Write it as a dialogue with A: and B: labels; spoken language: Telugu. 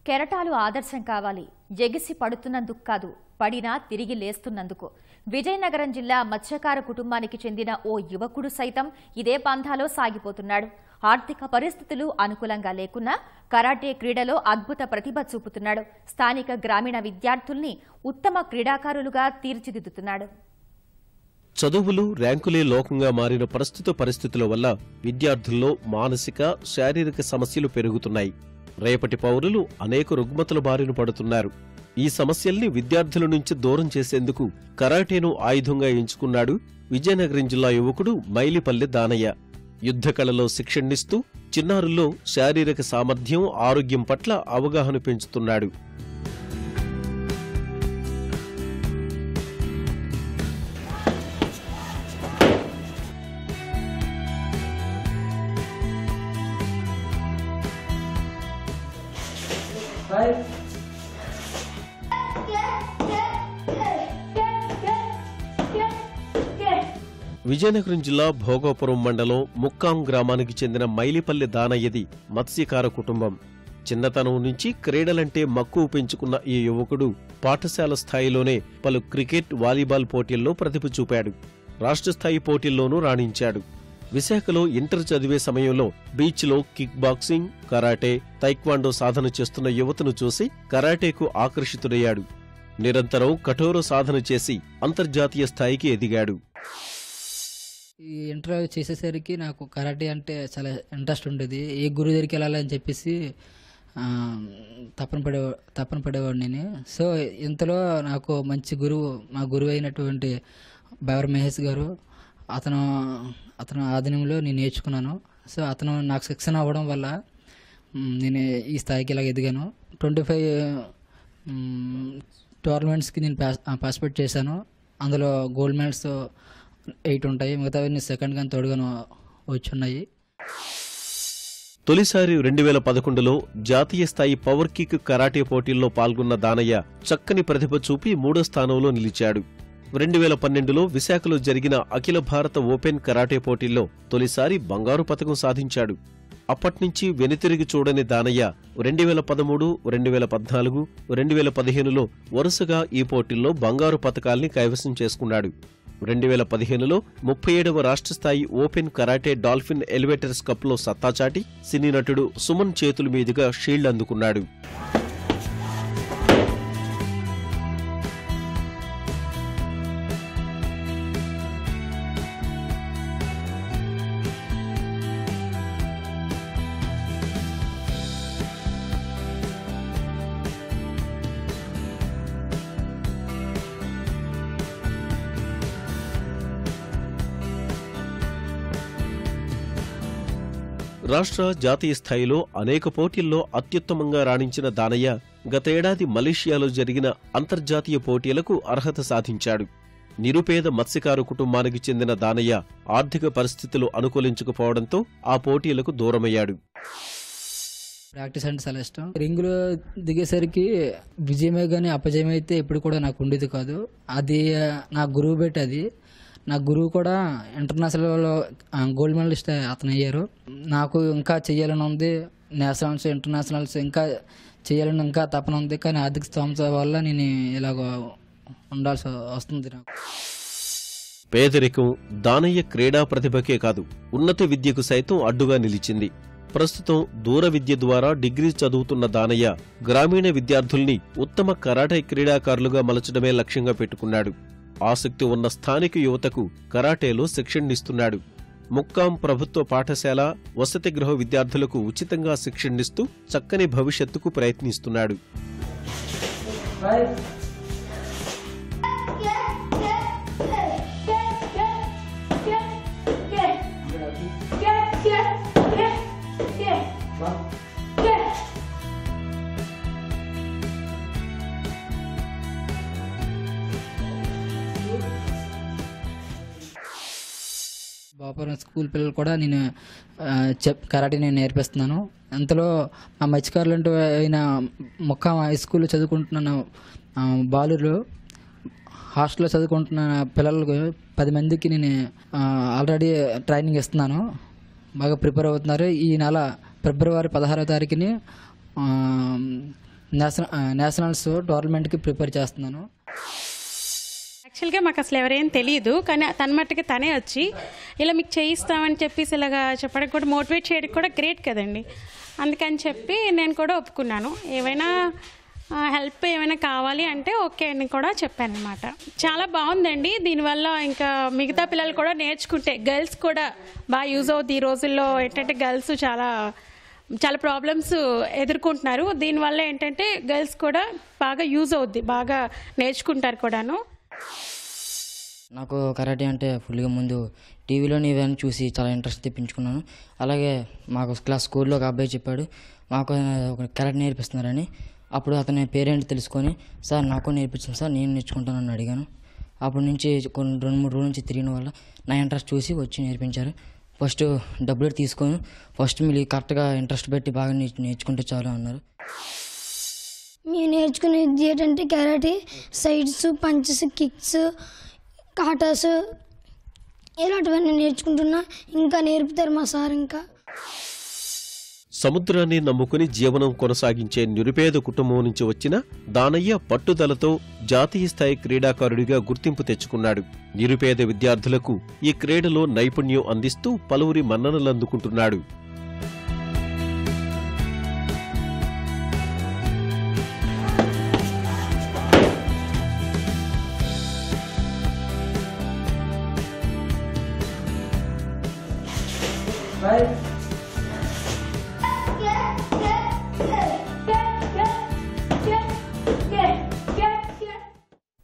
A: కెరటాలు ఆదర్శం కావాలి. ఎగిసి పడుతున్నందుకు కాదు, పడినా తిరిగి లేస్తున్నందుకు. విజయనగరం జిల్లా మత్స్యకార కుటుంబానికి చెందిన ఓ యువకుడు సైతం ఇదే పంథాలో సాగిపోతున్నాడు. ఆర్థిక పరిస్థితులు అనుకూలంగా లేకున్నా కరాటే క్రీడలో అద్భుత ప్రతిభ చూపుతున్నాడు. స్థానిక గ్రామీణ విద్యార్థుల్ని ఉత్తమ క్రీడాకారులుగా తీర్చిదిద్దుతున్నాడు.
B: చదువులు ర్యాంకులే లోకంగా మారిన ప్రస్తుత పరిస్థితుల వల్ల విద్యార్థుల్లో మానసిక, శారీరక సమస్యలు పెరుగుతున్నాయి. రేపటి పౌరులు అనేక రుగ్మతల బారిన పడుతున్నారు. ఈ సమస్యల్ని విద్యార్థుల నుంచి దూరం చేసేందుకు కరాటేను ఆయుధంగా ఎంచుకున్నాడు విజయనగరం జిల్లా యువకుడు మైలిపల్లె దానయ్య. యుద్ధకళలో శిక్షణిస్తూ చిన్నారుల్లో శారీరక సామర్థ్యం, ఆరోగ్యం పట్ల అవగాహన పెంచుతున్నాడు. విజయనగరం జిల్లా భోగాపురం మండలం ముక్కాం గ్రామానికి చెందిన మైలిపల్లె దానయ్యది మత్స్యకార కుటుంబం. చిన్నతనం నుంచి క్రీడలంటే మక్కువ పెంచుకున్న ఈ యువకుడు పాఠశాల స్థాయిలోనే పలు క్రికెట్, వాలీబాల్ పోటీల్లో ప్రతిభ చూపాడు. రాష్ట్ర స్థాయి పోటీల్లోనూ రాణించాడు. విశాఖలో ఇంటర్ చదివే సమయంలో బీచ్లో కిక్ బాక్సింగ్, కరాటే, తైక్వాండో సాధన చేస్తున్న యువతను చూసి కరాటేకు ఆకర్షితుడయ్యాడు. నిరంతరం కఠోర సాధన చేసి అంతర్జాతీయ స్థాయికి ఎదిగాడు.
C: ఈ ఇంటర్ చేసేసరికి నాకు కరాటే అంటే చాలా ఇంట్రెస్ట్ ఉండేది. ఏ గురువు దగ్గరికి వెళ్ళాలని చెప్పేసి తపన పడేవాడు నేను. సో ఇంతలో నాకు మంచి గురువు, మా గురువు అయినటువంటి బైవర్ మహేష్ గారు, అతను ఆధీనంలో నేను నేర్చుకున్నాను. సో అతను నాకు శిక్షణ అవ్వడం వల్ల నేను ఈ స్థాయికి ఇలా ఎదిగాను. 25 టోర్నమెంట్స్కి నేను పార్టిసిపేట్ చేశాను. అందులో గోల్డ్ మెడల్స్ 8 ఉంటాయి. మిగతావి సెకండ్ గాని థర్డ్ గాను వచ్చున్నాయి.
B: తొలిసారి 2011లో జాతీయ స్థాయి పవర్ కిక్ కరాటే పోటీల్లో పాల్గొన్న దానయ్య చక్కని ప్రతిభ చూపి 3వ స్థానంలో నిలిచాడు. 2012లో విశాఖలో జరిగిన అఖిల భారత ఓపెన్ కరాటే పోటీల్లో తొలిసారి బంగారు పతకం సాధించాడు. అప్పట్నుంచి వెనుతిరిగి చూడని దానయ్య 2013, 2014, 2015లో వరుసగా ఈ పోటీల్లో బంగారు పతకాల్ని కైవసం చేసుకున్నాడు. 2015లో 37వ రాష్ట్ర స్థాయి ఓపెన్ కరాటే డాల్ఫిన్ ఎలివేటర్స్ కప్లో సత్తాచాటి సినీ నటుడు సుమన్ చేతుల మీదుగా షీల్డ్ అందుకున్నాడు. రాష్ట్ర, జాతీయ స్థాయిలో అనేక పోటీల్లో అత్యుత్తమంగా రాణించిన దానయ్య గతేడాది మలేషియాలో జరిగిన అంతర్జాతీయ పోటీలకు అర్హత సాధించాడు. నిరుపేద మత్స్యకారు కుటుంబానికి చెందిన దానయ్య ఆర్థిక పరిస్థితులు అనుకూలించకపోవడంతో ఆ పోటీలకు దూరమయ్యాడు.
C: ప్రాక్టీస్ అంటే చాలా ఇష్టం. రింగులో దిగేసరికి విజయమే కానీ అపజయమైతే ఎప్పుడు కూడా నాకు ఉండేది కాదు. అది నా గురువు బట్టి. అది నా గురువు కూడా ఇంటర్నేషనల్లో గోల్డ్ మెడలిస్ట్ అతను అయ్యారు. నాకు ఇంకా చెయ్యాలని ఉంది. నేషనల్స్, ఇంటర్నేషనల్స్ ఇంకా చేయాలని ఇంకా తపన ఉంది. కానీ ఆర్థిక స్తోమత వల్ల నేను ఇలాగ ఉండాల్సి వస్తుంది. నాకు
B: పేదరికం దానయ్య క్రీడా ప్రతిభకే కాదు, ఉన్నత విద్యకు సైతం అడ్డుగా నిలిచింది. ప్రస్తుతం దూర విద్య ద్వారా డిగ్రీ చదువుతున్న దానయ్య గ్రామీణ విద్యార్థుల్ని ఉత్తమ కరాటే క్రీడాకారులుగా మలచడమే లక్ష్యంగా పెట్టుకున్నాడు. ఆసక్తి ఉన్న స్థానిక యువతకు కరాటేలో శిక్షణనిస్తున్నాడు. ముక్కాం ప్రభుత్వ పాఠశాల, వసతి గృహ విద్యార్థులకు ఉచితంగా శిక్షణనిస్తూ చక్కని భవిష్యత్తుకు ప్రయత్నిస్తున్నాడు.
C: బాపురం స్కూల్ పిల్లలు కూడా నేను కరాటే నేను నేర్పిస్తున్నాను. అంతలో మా మత్స్యకారులు అంటూ అయిన ముక్కాం హై స్కూల్లో చదువుకుంటున్న బాలురు హాస్టల్లో చదువుకుంటున్న పిల్లలకు 10 మందికి నేను ఆల్రెడీ ట్రైనింగ్ ఇస్తున్నాను. బాగా ప్రిపేర్ అవుతున్నారు. ఈ నెల ఫిబ్రవరి 16వ తారీఖుని నేషనల్స్ టోర్నమెంట్కి ప్రిపేర్ చేస్తున్నాను.
D: యాక్చువల్గా మాకు అసలు ఎవరేం తెలియదు, కానీ తన మట్టుకి తనే వచ్చి ఇలా మీకు చేయిస్తామని చెప్పేసి ఇలాగా చెప్పడానికి కూడా మోటివేట్ చేయడానికి కూడా గ్రేట్ కదండి. అందుకని చెప్పి నేను కూడా ఒప్పుకున్నాను. ఏమైనా హెల్ప్ ఏమైనా కావాలి అంటే ఓకే అని కూడా చెప్పాను అనమాట. చాలా బాగుందండి. దీనివల్ల ఇంకా మిగతా పిల్లలు కూడా నేర్చుకుంటే గర్ల్స్ కూడా బాగా యూజ్ అవుతుంది. ఈ రోజుల్లో ఏంటంటే గర్ల్స్ చాలా చాలా ప్రాబ్లమ్స్ ఎదుర్కొంటున్నారు. దీనివల్ల ఏంటంటే గర్ల్స్ కూడా బాగా యూజ్ అవుద్ది, బాగా నేర్చుకుంటారు కూడాను.
E: నాకు కరాటే అంటే ఫుల్గా ముందు టీవీలోని ఇవన్నీ చూసి చాలా ఇంట్రెస్ట్ తెప్పించుకున్నాను. అలాగే మాకు స్కూల్లో ఒక అబ్బాయి చెప్పాడు మాకు ఒక కరాటే నేర్పిస్తున్నారని. అప్పుడు అతని పేరెంట్ తెలుసుకొని సార్ నాకు నేర్పించాను సార్, నేను నేర్చుకుంటానని అడిగాను. అప్పటి నుంచి కొన్ని 2-3 రోజుల నుంచి తిరిగిన వల్ల నా ఇంట్రెస్ట్ చూసి వచ్చి నేర్పించారు. ఫస్ట్ డబ్బులు తీసుకొని ఫస్ట్ మీరు కరెక్ట్గా ఇంట్రెస్ట్ పెట్టి బాగా నేర్చుకుంటే చాలు అన్నారు.
F: మేము నేర్చుకునేది ఏంటంటే కరాటే, సైడ్స్, పంచెస్, కిక్స్, కాటాస్ ఇలాంటివన్నీ నేర్చుకుంటున్నా. ఇంకా నేర్పుతారు మా సార్. ఇంకా
B: సముద్రాన్ని నమ్ముకుని జీవనం కొనసాగించే నిరుపేద కుటుంబం నుంచి వచ్చిన దానయ్య పట్టుదలతో జాతీయ స్థాయి క్రీడాకారుడిగా గుర్తింపు తెచ్చుకున్నాడు. నిరుపేద విద్యార్థులకు ఈ క్రీడలో నైపుణ్యం అందిస్తూ పలువురి మన్ననలందుకుంటున్నాడు.
C: Bye.